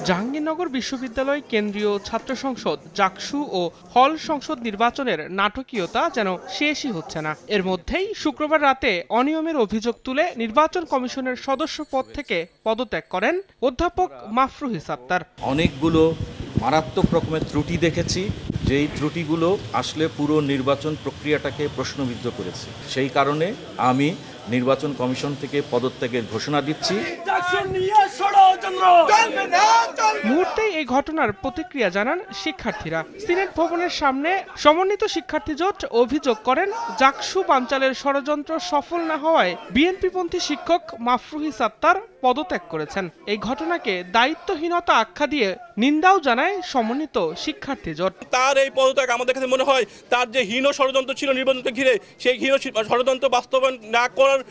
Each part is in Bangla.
জাহাঙ্গীরনগর বিশ্ববিদ্যালয় কেন্দ্রীয় ছাত্র সংসদ জাকসু ও হল সংসদ নির্বাচনের নাটকীয়তা যেন শেষই হচ্ছে না। এর মধ্যেই শুক্রবার রাতে অনিয়মের অভিযোগ তুলে নির্বাচন কমিশনের সদস্য পদ থেকে পদত্যাগ করেন অধ্যাপক মাফরুহ সাত্তার। অনেকগুলো মারাত্মক রকমের ত্রুটি দেখেছি, যেই ত্রুটিগুলো আসলে পুরো নির্বাচন প্রক্রিয়াটাকে প্রশ্নবিদ্ধ করেছে। সেই কারণে আমি নির্বাচন কমিশন থেকে পদত্যাগের ঘোষণা দিচ্ছি। মুহূর্তেই এই ঘটনার প্রতিক্রিয়া জানান শিক্ষার্থীরা। সিনেট ভবনের সামনে সমন্বিত শিক্ষার্থী জোট অভিযোগ করেন, জাকসু বানচালের ষড়যন্ত্র সফল না হওয়ায় বিএনপিপন্থী শিক্ষক মাফরুহ সাত্তার পদত্যাগ করেছেন। এই ঘটনাকে দায়িত্বহীনতা আখ্যা দিয়ে নিন্দাও জানায় সমন্বিত শিক্ষার্থী জোট। তার এই পদত্যাগ আমাদের কাছে মনে হয় তার যে হীন ষড়যন্ত্র ছিল নির্বাচনকে ঘিরে, সেই হীন ষড়যন্ত্র বাস্তবায়ন না করার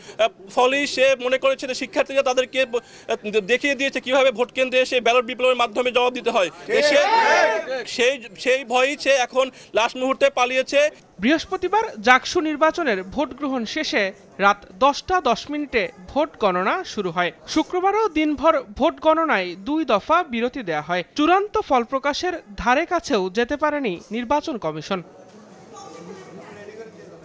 ফলেই সে মনে করেছে যে শিক্ষার্থীরা তাদেরকে দেখিয়ে দিয়েছে কিভাবে ভোট কেন্দ্রে এসে ব্যালট বিপ্লবের মাধ্যমে জবাব দিতে হয়। সেই ভয়ই সে এখন লাস্ট মুহূর্তে পালিয়েছে। বৃহস্পতিবার জাকসু নির্বাচনের ভোট গ্রহণ শেষে রাত 10টা 10 ভোট গণনা শুরু হয়। শুক্রবারও দিনভর ভোট গণনায় 2 দফা বিরতি দেওয়া হয়। চূড়ান্ত ফল প্রকাশের ধারে কাছেও যেতে পারেনি নির্বাচন কমিশন।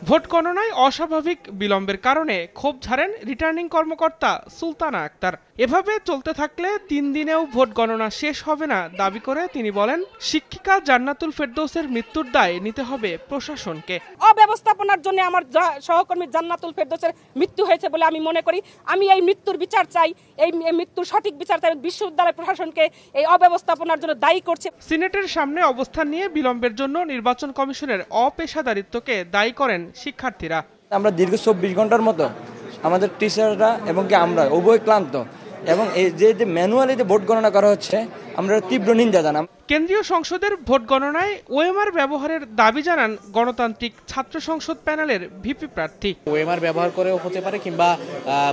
ভোট গণনায় অস্বাভাবিক বিলম্বের কারণে ক্ষোভ ঝাড়েন রিটার্নিং কর্মকর্তা সুলতানা আক্তার। এভাবে চলতে থাকলে 3 দিনেও ভোট গণনা শেষ হবে না দাবি করে তিনি বলেন, শিক্ষিকা জান্নাতুল ফেরদৌসের মৃত্যুর দায় নিতে হবে প্রশাসনকে। অব্যবস্থাপনার জন্য আমার সহকর্মী জান্নাতুল ফেরদৌসের মৃত্যু হয়েছে বলে আমি মনে করি। আমি এই মৃত্যুর বিচার চাই, এই মৃত্যুর সঠিক বিচার চাই। বিশ্ববিদ্যালয় প্রশাসনকে এই অব্যবস্থাপনার জন্য দায়ী করছে। সিনেটের সামনে অবস্থান নিয়ে বিলম্বের জন্য নির্বাচন কমিশনের অপেশাদারিত্বকে দায়ী করেন শিক্ষার্থীরা। আমরা দীর্ঘ 24 ঘন্টার মতো আমাদের টিচাররা এবং কি আমরা উভয় ক্লান্ত, এবং এই যে ম্যানুয়ালি যে ভোট গণনা করা হচ্ছে আমরা তীব্র নিন্দা জানাই। কেন্দ্রীয় সংসদের ভোট গণনায় ওএমআর ব্যবহারের দাবি জানান গণতান্ত্রিক ছাত্র সংসদ প্যানেলের ভিপি প্রার্থী। ওএমআর ব্যবহার করেও হতে পারে, কিংবা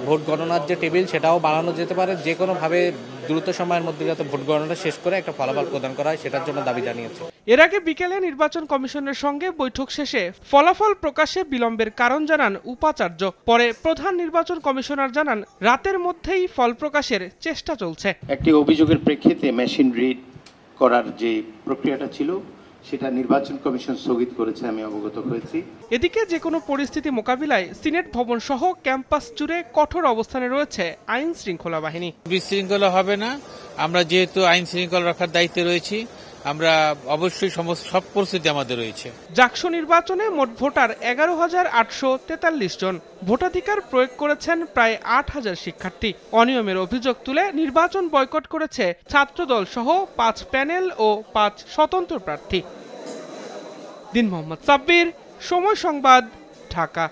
ভোট গণনার যে টেবিল সেটাও বাড়ানো যেতে পারে। যে কোনোভাবে দ্রুত সময়ের মধ্যে যাতে ভোট গণনা শেষ করে একটা ফলাফল প্রদান করা হয় সেটার জন্য দাবি জানিয়েছে। এর আগে বিকেলে নির্বাচন কমিশনের সঙ্গে বৈঠক শেষে ফলাফল প্রকাশে বিলম্বের কারণ জানান উপাচার্য। পরে প্রধান নির্বাচন কমিশনার জানান, রাতের মধ্যেই ফল প্রকাশের চেষ্টা চলছে। একটি অভিযোগের প্রেক্ষিতে মেশিন রিড করার যে প্রক্রিয়াটা ছিল সেটা নির্বাচন কমিশন স্থগিত করেছে, আমি অবগত হয়েছি। এদিকে যে কোনো পরিস্থিতি মোকাবিলায় সিনেট ভবন সহ ক্যাম্পাস জুড়ে কঠোর অবস্থানে রয়েছে আইন শৃঙ্খলা বাহিনী। বিশৃঙ্খলা হবে না, আমরা যেহেতু আইন শৃঙ্খলা রাখার দায়িত্বে রয়েছি, আমরা অবশ্যই সব পরিস্থিতি আমাদের রয়েছে। জাকসু নির্বাচনে মোট ভোটার 11,843 জন। ভোটাধিকার প্রয়োগ করেছেন প্রায় 8,000 শিক্ষার্থী। অনিয়মের অভিযোগ তুলে নির্বাচন বয়কট করেছে ছাত্রদল সহ 5 প্যানেল ও 5 স্বতন্ত্র প্রার্থী। দিন মোহাম্মদ সাব্বির, সময় সংবাদ, ঢাকা।